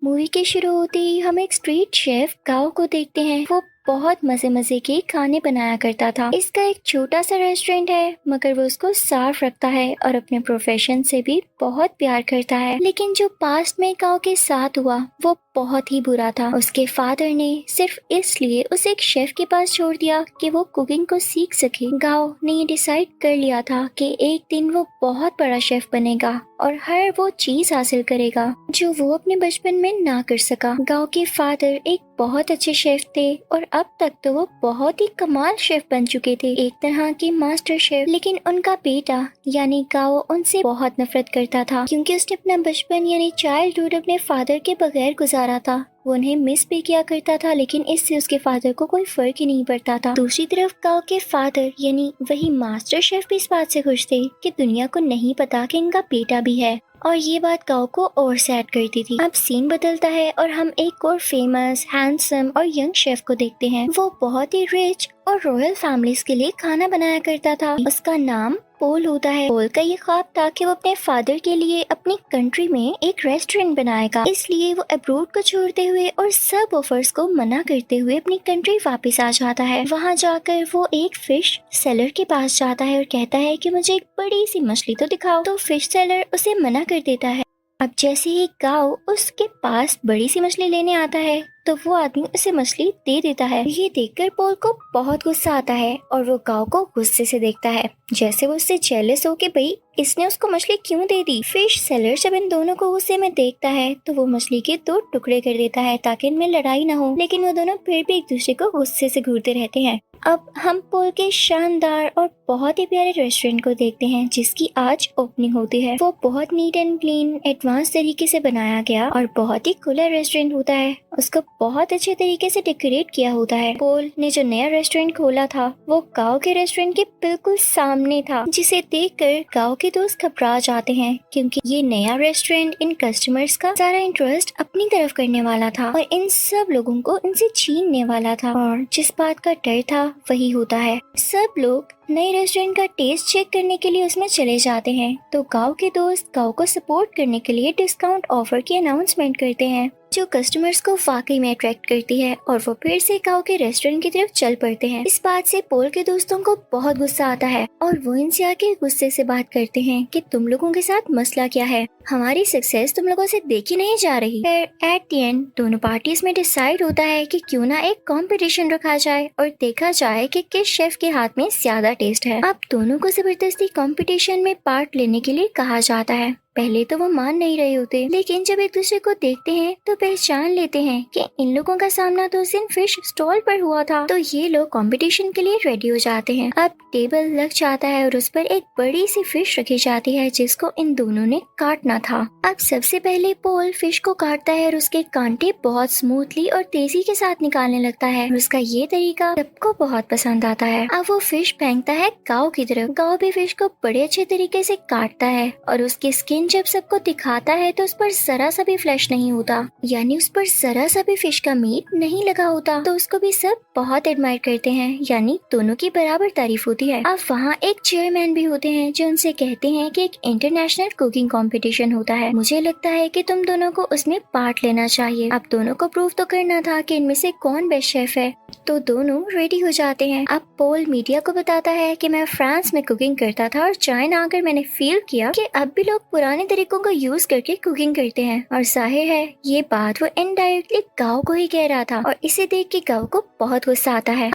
Movie के शुरू होते ही हम एक स्ट्रीट शेफ गाओ को देखते हैं। वो बहुत मजे मजे के खाने बनाया करता था। इसका एक छोटा सा रेस्टोरेंट है, मगर वो उसको साफ रखता है और अपने प्रोफेशन से भी बहुत प्यार करता है। लेकिन जो पास्ट में गाओ के साथ हुआ वो बहुत ही बुरा था। उसके फादर ने सिर्फ इसलिए उसे एक शेफ के पास छोड़ दिया कि वो कुकिंग को सीख सके। गाओ ने ये डिसाइड कर लिया था कि एक दिन वो बहुत बड़ा शेफ बनेगा और हर वो चीज हासिल करेगा जो वो अपने बचपन में ना कर सका। गाओ के फादर एक बहुत अच्छे शेफ थे और अब तक तो वो बहुत ही कमाल शेफ बन चुके थे, एक तरह के मास्टर शेफ। लेकिन उनका बेटा यानी गाओ उनसे बहुत नफरत करता था, क्योंकि उसने अपना बचपन यानी चाइल्डहुड अपने फादर के बगैर गुजारा था। वो उन्हें मिस भी किया करता था, लेकिन इससे उसके फादर को कोई फर्क ही नहीं पड़ता था। दूसरी तरफ गाओ के फादर यानी वही मास्टर शेफ भी इस बात से खुश थे कि दुनिया को नहीं पता कि इनका बेटा भी है, और ये बात गाओ को और सैड करती थी। अब सीन बदलता है और हम एक और फेमस, हैंडसम और यंग शेफ को देखते हैं। वो बहुत ही रिच और रॉयल फैमिलीज के लिए खाना बनाया करता था। उसका नाम पोल होता है। पोल का ये ख्वाब था कि वो अपने फादर के लिए अपनी कंट्री में एक रेस्टोरेंट बनाएगा। इसलिए वो अब्रोड को छोड़ते हुए और सब ऑफर्स को मना करते हुए अपनी कंट्री वापस आ जाता है। वहाँ जाकर वो एक फिश सेलर के पास जाता है और कहता है कि मुझे एक बड़ी सी मछली तो दिखाओ। तो फिश सेलर उसे मना कर देता है। अब जैसे ही गाओ उसके पास बड़ी सी मछली लेने आता है तो वो आदमी उसे मछली दे देता है। ये देखकर पोल को बहुत गुस्सा आता है और वो गाओ को गुस्से से देखता है, जैसे वो उससे जेलस हो कि भाई इसने उसको मछली क्यों दे दी। फिश सेलर जब इन दोनों को गुस्से में देखता है तो वो मछली के 2 टुकड़े कर देता है ताकि इनमें लड़ाई ना हो। लेकिन वो दोनों फिर भी एक दूसरे को गुस्से से घूरते रहते हैं। अब हम पोल के शानदार और बहुत ही प्यारे रेस्टोरेंट को देखते हैं जिसकी आज ओपनिंग होती है। वो बहुत नीट एंड क्लीन एडवांस तरीके से बनाया गया और बहुत ही खुला रेस्टोरेंट होता है। उसको बहुत अच्छे तरीके से डेकोरेट किया होता है। पोल ने जो नया रेस्टोरेंट खोला था वो गाओ के रेस्टोरेंट के बिल्कुल सामने था, जिसे देखकर गाओ के दोस्त घबरा जाते हैं, क्योंकि ये नया रेस्टोरेंट इन कस्टमर्स का सारा इंटरेस्ट अपनी तरफ करने वाला था और इन सब लोगों को इनसे छीनने वाला था। और जिस बात का डर था वही होता है। सब लोग नए रेस्टोरेंट का टेस्ट चेक करने के लिए उसमें चले जाते हैं। तो गांव के दोस्त गांव को सपोर्ट करने के लिए डिस्काउंट ऑफर की अनाउंसमेंट करते हैं, जो कस्टमर्स को वाकई में अट्रैक्ट करती है, और वो फिर से गांव के रेस्टोरेंट की तरफ चल पड़ते हैं। इस बात से पोल के दोस्तों को बहुत गुस्सा आता है और वो इनसे आके गुस्से से बात करते हैं कि तुम लोगों के साथ मसला क्या है, हमारी सक्सेस तुम लोगों से देखी नहीं जा रही। फिर एट द एंड दोनों पार्टीज में डिसाइड होता है कि क्यों ना एक कंपटीशन रखा जाए और देखा जाए कि किस शेफ के हाथ में ज्यादा टेस्ट है। अब दोनों को जबरदस्ती कंपटीशन में पार्ट लेने के लिए कहा जाता है। पहले तो वो मान नहीं रहे होते, लेकिन जब एक दूसरे को देखते हैं तो पहचान लेते हैं कि इन लोगों का सामना तो उस दिन फिश स्टॉल पर हुआ था। तो ये लोग कंपटीशन के लिए रेडी हो जाते हैं। अब टेबल लग जाता है और उस पर एक बड़ी सी फिश रखी जाती है जिसको इन दोनों ने काटना था। अब सबसे पहले पोल फिश को काटता है और उसके कांटे बहुत स्मूथली और तेजी के साथ निकालने लगता है। उसका ये तरीका सबको बहुत पसंद आता है। अब वो फिश फेंकता है गाओ की तरफ। गाओ भी फिश को बड़े अच्छे तरीके से काटता है और उसकी स्किन जब सबको दिखाता है तो उस पर जरा सा भी फ्लैश नहीं होता, यानी उस पर जरा सा भी फिश का मीट नहीं लगा होता। तो उसको भी सब बहुत एडमायर करते हैं, यानी दोनों की बराबर तारीफ होती है। अब वहाँ एक चेयरमैन भी होते हैं जो उनसे कहते हैं कि एक इंटरनेशनल कुकिंग कंपटीशन होता है, मुझे लगता है कि तुम दोनों को उसमें पार्ट लेना चाहिए। अब दोनों को प्रूव तो करना था कि इनमें से कौन बेस्ट शेफ है। तो दोनों रेडी हो जाते हैं। अब पोल मीडिया को बताता है कि मैं फ्रांस में कुकिंग करता था और चाइना आकर मैंने फील किया कि अब भी लोग पुराने तरीकों का यूज करके कुकिंग करते हैं। और जाहिर है ये बात वो इनडायरेक्टली गाओ को ही कह रहा था और इसे देख के गाओ को बहुत गुस्सा आता है।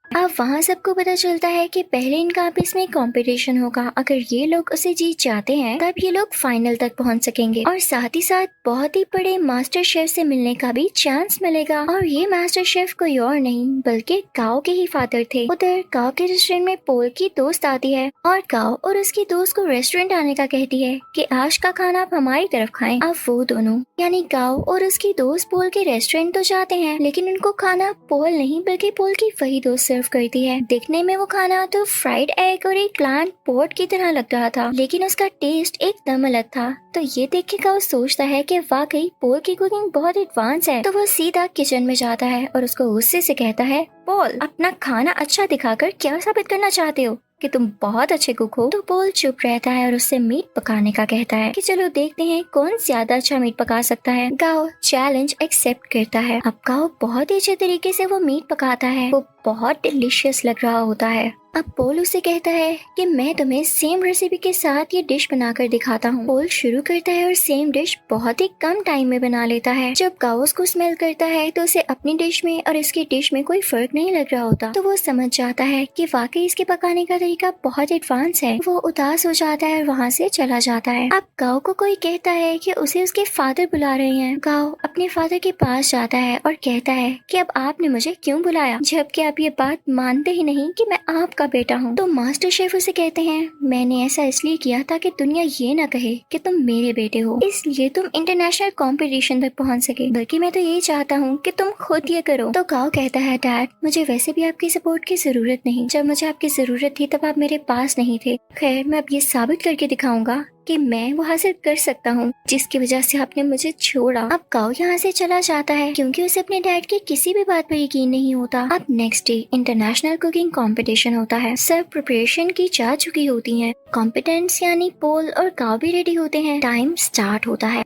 अब वहाँ सबको पता चलता है कि पहले इनका आपस में कंपटीशन होगा। अगर ये लोग उसे जीत जाते हैं तब ये लोग फाइनल तक पहुँच सकेंगे और साथ ही साथ बहुत ही बड़े मास्टर शेफ से मिलने का भी चांस मिलेगा। और ये मास्टर शेफ कोई और नहीं बल्कि गाओ के ही फादर थे। उधर गाओ के रेस्टोरेंट में पोल की दोस्त आती है और गाओ और उसकी दोस्त को रेस्टोरेंट आने का कहती है कि आज का खाना आप हमारी तरफ खाएं। अब वो दोनों यानी गाओ और उसकी दोस्त पोल के रेस्टोरेंट तो जाते हैं, लेकिन उनको खाना पोल नहीं बल्कि पोल की वही दोस्त करती है। देखने में वो खाना तो फ्राइड एग और एक प्लांट पोट की तरह लग रहा था, लेकिन उसका टेस्ट एकदम अलग था। तो ये देख के वो सोचता है कि वाकई पोल की कुकिंग बहुत एडवांस है। तो वो सीधा किचन में जाता है और उसको गुस्से से कहता है, पोल अपना खाना अच्छा दिखाकर क्या साबित करना चाहते हो? कि तुम बहुत अच्छे कुक हो। तो पोल चुप रहता है और उससे मीट पकाने का कहता है कि चलो देखते हैं कौन ज्यादा अच्छा मीट पका सकता है। गाओ चैलेंज एक्सेप्ट करता है। अब गाओ बहुत ही अच्छे तरीके से वो मीट पकाता है। वो बहुत डिलीशियस लग रहा होता है। अब पोल उसे कहता है कि मैं तुम्हें सेम रेसिपी के साथ ये डिश बनाकर दिखाता हूँ। पोल शुरू करता है और सेम डिश बहुत ही कम टाइम में बना लेता है। जब गाओ उसको स्मेल करता है तो उसे अपनी डिश में और इसकी डिश में कोई फर्क नहीं लग रहा होता। तो वो समझ जाता है कि वाकई इसके पकाने का तरीका बहुत एडवांस है। वो उदास हो जाता है और वहाँ से चला जाता है। अब गाओ को कोई कहता है कि उसे उसके फादर बुला रहे हैं। गाओ अपने फादर के पास जाता है और कहता है कि अब आपने मुझे क्यों बुलाया, जबकि आप ये बात मानते ही नहीं कि मैं आपका बेटा हूँ। तो मास्टर शेफ उसे कहते हैं मैंने ऐसा इसलिए किया ताकि दुनिया ये ना कहे कि तुम मेरे बेटे हो, इसलिए तुम इंटरनेशनल कंपटीशन तक पहुँच सके, बल्कि मैं तो यही चाहता हूँ कि तुम खुद ये करो। तो गाओ कहता है डैड मुझे वैसे भी आपकी सपोर्ट की जरूरत नहीं, जब मुझे आपकी जरूरत थी तब आप मेरे पास नहीं थे। खैर मैं अब ये साबित करके दिखाऊंगा कि मैं वो हासिल कर सकता हूँ जिसकी वजह से आपने मुझे छोड़ा। अब गाओ यहाँ से चला जाता है क्योंकि उसे अपने डैड की किसी भी बात पर यकीन नहीं होता। अब next day international cooking competition होता है। सब प्रिपरेशन की जा चुकी होती हैं। कॉम्पिटेंट्स यानी पोल और गाओ भी रेडी होते हैं। टाइम स्टार्ट होता है।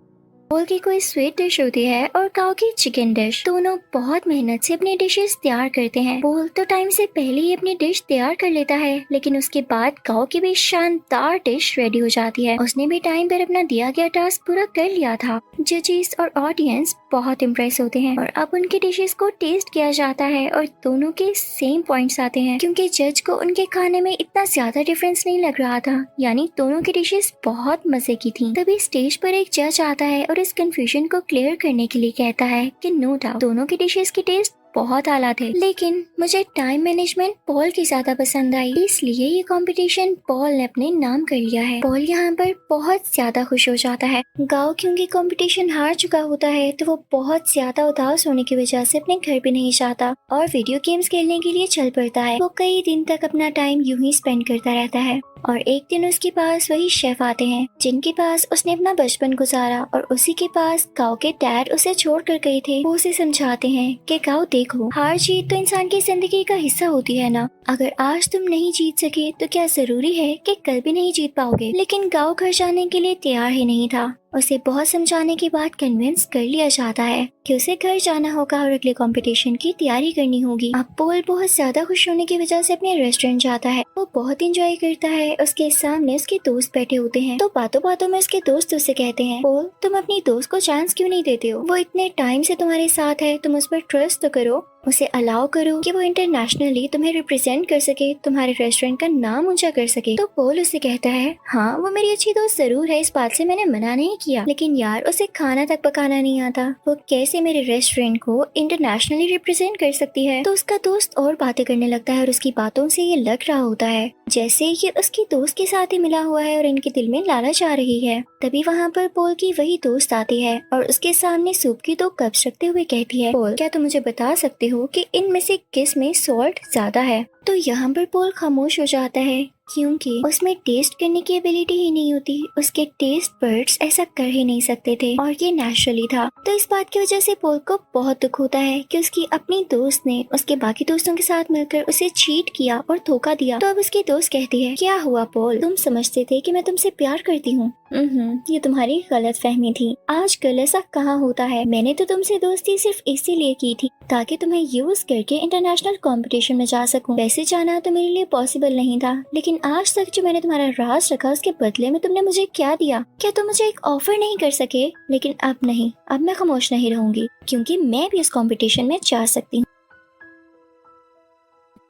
पोल की कोई स्वीट डिश होती है और गाओ की चिकन डिश। दोनों बहुत मेहनत से अपनी डिशेस तैयार करते हैं। पोल तो टाइम से पहले ही अपनी डिश तैयार कर लेता है, लेकिन उसके बाद गाओ की भी शानदार डिश रेडी हो जाती है। उसने भी टाइम पर अपना दिया गया टास्क पूरा कर लिया था। जजेस और ऑडियंस बहुत इम्प्रेस होते हैं और अब उनकी डिशेस को टेस्ट किया जाता है और दोनों के सेम पॉइंट्स आते हैं क्योंकि जज को उनके खाने में इतना ज्यादा डिफरेंस नहीं लग रहा था, यानी दोनों की डिशेस बहुत मजे की थी। तभी स्टेज पर एक जज आता है और इस कंफ्यूजन को क्लियर करने के लिए कहता है कि नो डाउट दोनों की डिशेस की टेस्ट बहुत आला थे, लेकिन मुझे टाइम मैनेजमेंट पॉल की ज्यादा पसंद आई, इसलिए ये कंपटीशन पॉल ने अपने नाम कर लिया है। पॉल यहाँ पर बहुत ज्यादा खुश हो जाता है। गाओ क्योंकि कंपटीशन हार चुका होता है तो वो बहुत ज्यादा उदास होने की वजह से अपने घर भी नहीं जाता और वीडियो गेम्स खेलने के लिए चल पड़ता है। वो कई दिन तक अपना टाइम यूं ही स्पेंड करता रहता है और एक दिन उसके पास वही शेफ आते हैं जिनके पास उसने अपना बचपन गुजारा और उसी के पास गाओ के डैड उसे छोड़ कर गए थे। वो उसे समझाते हैं कि गाओ देखो, हार जीत तो इंसान की जिंदगी का हिस्सा होती है ना। अगर आज तुम नहीं जीत सके तो क्या जरूरी है कि कल भी नहीं जीत पाओगे। लेकिन गाओ घर जाने के लिए तैयार ही नहीं था। उसे बहुत समझाने के बाद कन्विंस कर लिया जाता है कि उसे घर जाना होगा और अगले कंपटीशन की तैयारी करनी होगी। अब पोल बहुत ज्यादा खुश होने की वजह से अपने रेस्टोरेंट जाता है। वो बहुत एंजॉय करता है। उसके सामने उसके दोस्त बैठे होते हैं तो बातों बातों में उसके दोस्त उसे कहते हैं पोल तुम अपनी दोस्त को चांस क्यों नहीं देते हो, वो इतने टाइम से तुम्हारे साथ है, तुम उस पर ट्रस्ट तो करो, उसे अलाउ करो कि वो इंटरनेशनली तुम्हें रिप्रेजेंट कर सके, तुम्हारे रेस्टोरेंट का नाम ऊंचा कर सके। तो पोल उसे कहता है हाँ वो मेरी अच्छी दोस्त जरूर है, इस बात से मैंने मना नहीं किया, लेकिन यार उसे खाना तक पकाना नहीं आता, वो कैसे मेरे रेस्टोरेंट को इंटरनेशनली रिप्रेजेंट कर सकती है। तो उसका दोस्त और बातें करने लगता है और उसकी बातों से ये लग रहा होता है जैसे ये उसकी दोस्त के साथ ही मिला हुआ है और इनके दिल में लालच आ रही है। तभी वहाँ पर पोल की वही दोस्त आती है और उसके सामने सूप की 2 कप्स रखते हुए कहती है पोल क्या तुम मुझे बता सकते हो कि इनमें से किस में सॉल्ट ज्यादा है। तो यहाँ पर पोल खामोश हो जाता है क्योंकि उसमें टेस्ट करने की एबिलिटी ही नहीं होती, उसके टेस्ट बर्ड्स ऐसा कर ही नहीं सकते थे और ये नेचुरली था। तो इस बात की वजह से पोल को बहुत दुख होता है कि उसकी अपनी दोस्त ने उसके बाकी दोस्तों के साथ मिलकर उसे चीट किया और धोखा दिया। तो अब उसकी दोस्त कहती है क्या हुआ पोल, तुम समझते थे कि मैं तुमसे प्यार करती हूँ। ये तुम्हारी गलत फहमी थी, आजकल ऐसा कहाँ होता है। मैंने तो तुमसे दोस्ती सिर्फ इसीलिए की थी ताकि तुम्हें यूज करके इंटरनेशनल कंपटीशन में जा सकूं। वैसे जाना तो मेरे लिए पॉसिबल नहीं था, लेकिन आज तक जो मैंने तुम्हारा राज रखा उसके बदले में तुमने मुझे क्या दिया। क्या तुम मुझे एक ऑफर नहीं कर सके। लेकिन अब नहीं, अब मैं खामोश नहीं रहूंगी क्योंकि मैं भी इस कंपटीशन में जा सकती हूँ।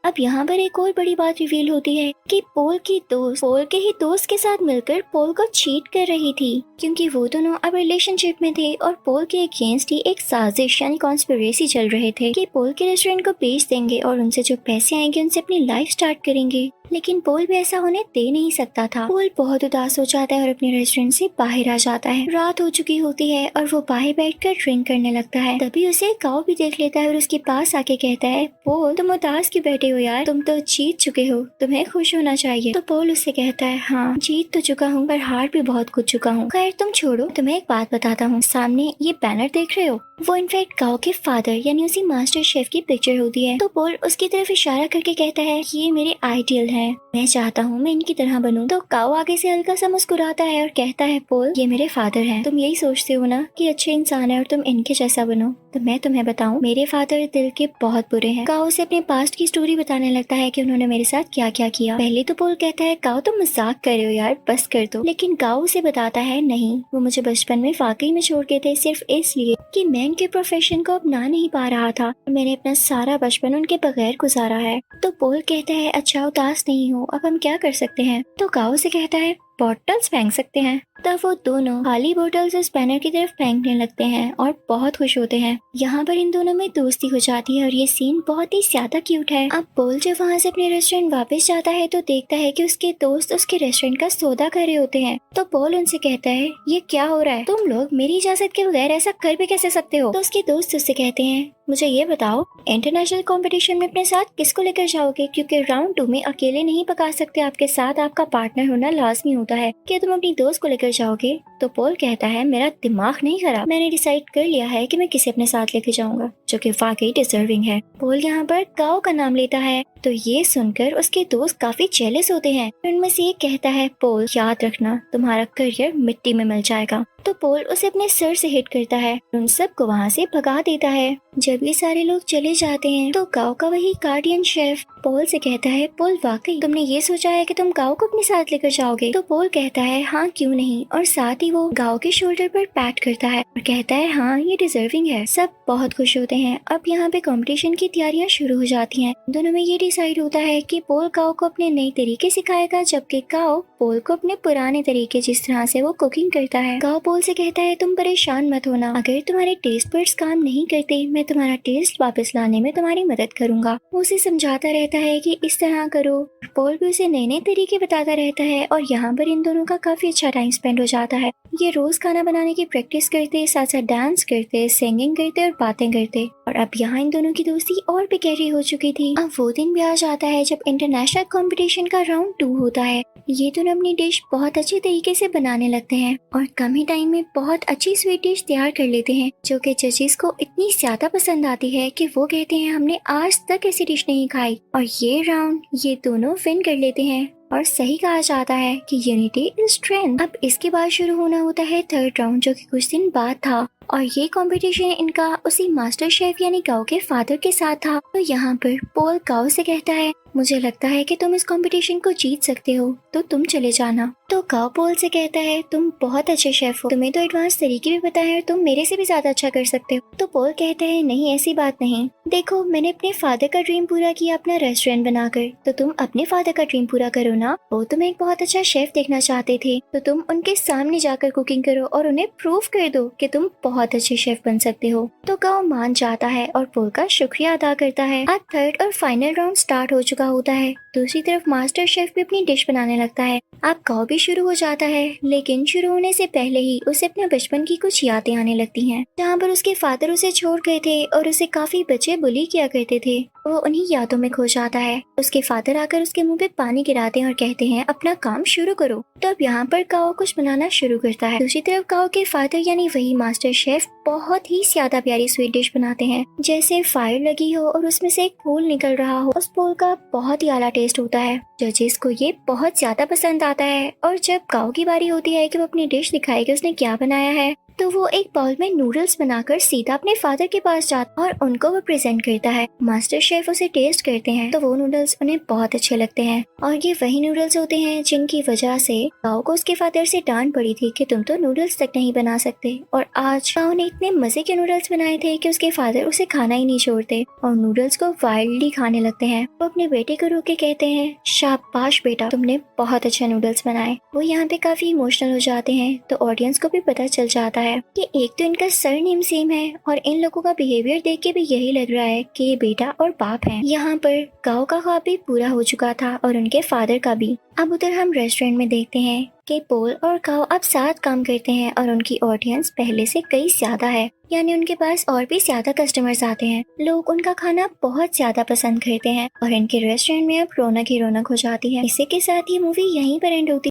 अब यहाँ पर एक और बड़ी बात रिवील होती है कि पोल की दोस्त पोल के ही दोस्त के साथ मिलकर पोल को चीट कर रही थी क्योंकि वो दोनों अब रिलेशनशिप में थे और पोल के अगेंस्ट ही एक साजिश यानी कॉन्स्पिरेसी चल रहे थे कि पोल के रेस्टोरेंट को बेच देंगे और उनसे जो पैसे आएंगे उनसे अपनी लाइफ स्टार्ट करेंगे। लेकिन पोल भी ऐसा होने दे नहीं सकता था। पोल बहुत उदास हो जाता है और अपने रेस्टोरेंट से बाहर आ जाता है। रात हो चुकी होती है और वो बाहर बैठकर ड्रिंक करने लगता है। तभी उसे गाओ भी देख लेता है और उसके पास आके कहता है पोल तुम उदास क्यों बैठे हो यार, तुम तो जीत चुके हो, तुम्हें खुश होना चाहिए। तो पोल उससे कहता है हाँ जीत तो चुका हूँ पर हार भी बहुत कुछ चुका हूँ। खैर तुम छोड़ो, तुम्हें एक बात बताता हूँ, सामने ये बैनर देख रहे हो, वो इनफैक्ट गाओ के फादर यानी उसी मास्टर शेफ की पिक्चर होती है। तो पोल उसकी तरफ इशारा करके कहता है कि ये मेरे आइडियल हैं, मैं चाहता हूँ मैं इनकी तरह बनूं। तो गाओ आगे से हल्का सा मुस्कुराता है और कहता है पोल, ये मेरे फादर हैं, तुम यही सोचते हो ना कि अच्छे इंसान है और तुम इनके जैसा बनो, तो मैं तुम्हें बताऊं मेरे फादर दिल के बहुत बुरे हैं। गाओ उसे अपने पास्ट की स्टोरी बताने लगता है कि उन्होंने मेरे साथ क्या क्या किया। पहले तो पोल कहता है गाओ तुम मजाक कर रहे हो यार, बस कर दो। लेकिन गाओ उसे बताता है नहीं, वो मुझे बचपन में वाकई में छोड़ गए थे, सिर्फ इसलिए कि मैं उनके प्रोफेशन को अपना नहीं पा रहा था। मैंने अपना सारा बचपन उनके बगैर गुजारा है। तो पोल कहता है अच्छा उदास नहीं हो, अब हम क्या कर सकते हैं। तो गाओ से कहता है बॉटल्स फेंक सकते हैं। तब वो दोनों खाली बोतल्स उस बैनर की तरफ फेंकने लगते हैं और बहुत खुश होते हैं। यहाँ पर इन दोनों में दोस्ती हो जाती है और ये सीन बहुत ही ज्यादा क्यूट है। अब पोल जब वहाँ से अपने रेस्टोरेंट वापस जाता है तो देखता है कि उसके दोस्त उसके रेस्टोरेंट का सौदा कर रहे होते हैं। तो पोल उनसे कहता है ये क्या हो रहा है, तुम लोग मेरी इजाजत के बगैर ऐसा कर भी कैसे सकते हो। तो उसके दोस्त उससे कहते हैं मुझे ये बताओ इंटरनेशनल कंपटीशन में अपने साथ किसको लेकर जाओगे, क्योंकि राउंड 2 में अकेले नहीं पका सकते, आपके साथ आपका पार्टनर होना लाजमी होता है। क्या तुम अपनी दोस्त को लेकर जाओगे। तो पोल कहता है मेरा दिमाग नहीं खराब, मैंने डिसाइड कर लिया है कि मैं किसे अपने साथ लेकर जाऊंगा जो कि वाकई डिजर्विंग है। पोल यहाँ पर गाओ का नाम लेता है। तो ये सुनकर उसके दोस्त काफी जेलस होते हैं। उनमें से एक कहता है पोल याद रखना तुम्हारा करियर मिट्टी में मिल जाएगा। तो पोल उसे अपने सर से हिट करता है, उन सबको वहाँ से भगा देता है। जब ये सारे लोग चले जाते हैं तो गाओ का वही गार्डियन शेफ पोल से कहता है पोल वाकई तुमने ये सोचा है कि तुम गाओ को अपने साथ लेकर जाओगे। तो पोल कहता है हाँ क्यों नहीं, और साथ ही वो गाओ के शोल्डर पर पैट करता है और कहता है हाँ ये डिजर्विंग है। सब बहुत खुश होते हैं। अब यहाँ पे कंपटीशन की तैयारियां शुरू हो जाती हैं। दोनों में ये डिसाइड होता है कि पोल गाओ को अपने नए तरीके सिखाएगा, जबकि गाओ पोल को अपने पुराने तरीके जिस तरह से वो कुकिंग करता है। गाओ पोल से कहता है तुम परेशान मत होना, अगर तुम्हारे टेस्ट बड्स काम नहीं करते मैं तुम्हारा टेस्ट वापस लाने में तुम्हारी मदद करूंगा। वो उसे समझाता रहता है कि इस तरह करो। पोल भी उसे नए नए तरीके बताता रहता है और यहाँ पर इन दोनों का काफी अच्छा टाइम स्पेंड हो जाता है। ये रोज खाना बनाने की प्रैक्टिस करते, साथ साथ डांस करते, सिंगिंग करते और बातें करते। और अब यहाँ इन दोनों की दोस्ती और भी गहरी हो चुकी थी। अब वो दिन भी आ जाता है जब इंटरनेशनल कंपटीशन का राउंड 2 होता है। ये दोनों अपनी डिश बहुत अच्छे तरीके से बनाने लगते हैं और कम ही टाइम में बहुत अच्छी स्वीट डिश तैयार कर लेते हैं, जो कि जजेस को इतनी ज्यादा पसंद आती है कि वो कहते हैं हमने आज तक ऐसी डिश नहीं खाई। और ये राउंड ये दोनों विन कर लेते हैं और सही कहा जाता है कि यूनिटी इज स्ट्रेंथ। अब इसके बाद शुरू होना होता है थर्ड राउंड, जो कि कुछ दिन बाद था। और ये कंपटीशन इनका उसी मास्टर शेफ यानी गाओ के फादर के साथ था। तो यहाँ पर पोल गाओ से कहता है मुझे लगता है कि तुम इस कंपटीशन को जीत सकते हो, तो तुम चले जाना। तो गाओ पोल से कहता है तुम बहुत अच्छे शेफ हो, तुम्हें तो एडवांस तरीके भी पता है और तुम मेरे से भी ज्यादा अच्छा कर सकते हो। तो पोल कहता है नहीं ऐसी बात नहीं, देखो मैंने अपने फादर का ड्रीम पूरा किया अपना रेस्टोरेंट बनाकर, तो तुम अपने फादर का ड्रीम पूरा करो ना। वो तुम्हें एक बहुत अच्छा शेफ देखना चाहते थे, तो तुम उनके सामने जाकर कुकिंग करो और उन्हें प्रूव कर दो कि तुम बहुत अच्छे शेफ बन सकते हो। तो गाओ मान जाता है और पोल का शुक्रिया अदा करता है। अब थर्ड और फाइनल राउंड स्टार्ट हो चुका होता है। दूसरी तरफ मास्टर शेफ भी अपनी डिश बनाने लगता है। अब गाओ भी शुरू हो जाता है, लेकिन शुरू होने से पहले ही उसे अपने बचपन की कुछ यादें आने लगती हैं, जहाँ पर उसके फादर उसे छोड़ गए थे और उसे काफी बच्चे बुली किया करते थे। वो उन्हीं यादों में खो जाता है। उसके फादर आकर उसके मुंह पे पानी गिराते हैं और कहते हैं अपना काम शुरू करो। तो अब यहाँ पर गाओ कुछ बनाना शुरू करता है। दूसरी तरफ गाओ के फादर यानी वही मास्टर शेफ बहुत ही ज्यादा प्यारी स्वीट डिश बनाते हैं, जैसे फायर लगी हो और उसमें से एक फूल निकल रहा हो। उस फूल का बहुत ही आला टेस्ट होता है। जजेस को ये बहुत ज्यादा पसंद आता है। और जब गाओ की बारी होती है कि वो अपनी डिश दिखाए कि उसने क्या बनाया है, तो वो एक बाउल में नूडल्स बनाकर सीधा अपने फादर के पास जाता है और उनको वो प्रेजेंट करता है। मास्टर शेफ उसे टेस्ट करते हैं तो वो नूडल्स उन्हें बहुत अच्छे लगते हैं। और ये वही नूडल्स होते हैं जिनकी वजह से गाओ को उसके फादर से डांट पड़ी थी कि तुम तो नूडल्स तक नहीं बना सकते। और आज गाओ ने इतने मजे के नूडल्स बनाए थे कि उसके फादर उसे खाना ही नहीं छोड़ते और नूडल्स को वाइल्डली खाने लगते हैं। वो अपने बेटे को रोक के कहते हैं शाबाश बेटा, तुमने बहुत अच्छे नूडल्स बनाए। वो यहाँ पे काफी इमोशनल हो जाते हैं। तो ऑडियंस को भी पता चल जाता है कि एक तो इनका सरनेम सेम है और इन लोगों का बिहेवियर देख के भी यही लग रहा है कि ये बेटा और बाप हैं। यहाँ पर गाओ का ख्वाब भी पूरा हो चुका था और उनके फादर का भी। अब उधर हम रेस्टोरेंट में देखते हैं कि पोल और गाओ अब साथ काम करते हैं और उनकी ऑडियंस पहले से कई ज्यादा है, यानी उनके पास और भी ज्यादा कस्टमर्स आते हैं। लोग उनका खाना बहुत ज्यादा पसंद करते हैं और इनके रेस्टोरेंट में अब रौनक ही रौनक हो जाती है। इसी के साथ ये मूवी यहीं पर एंड होती है।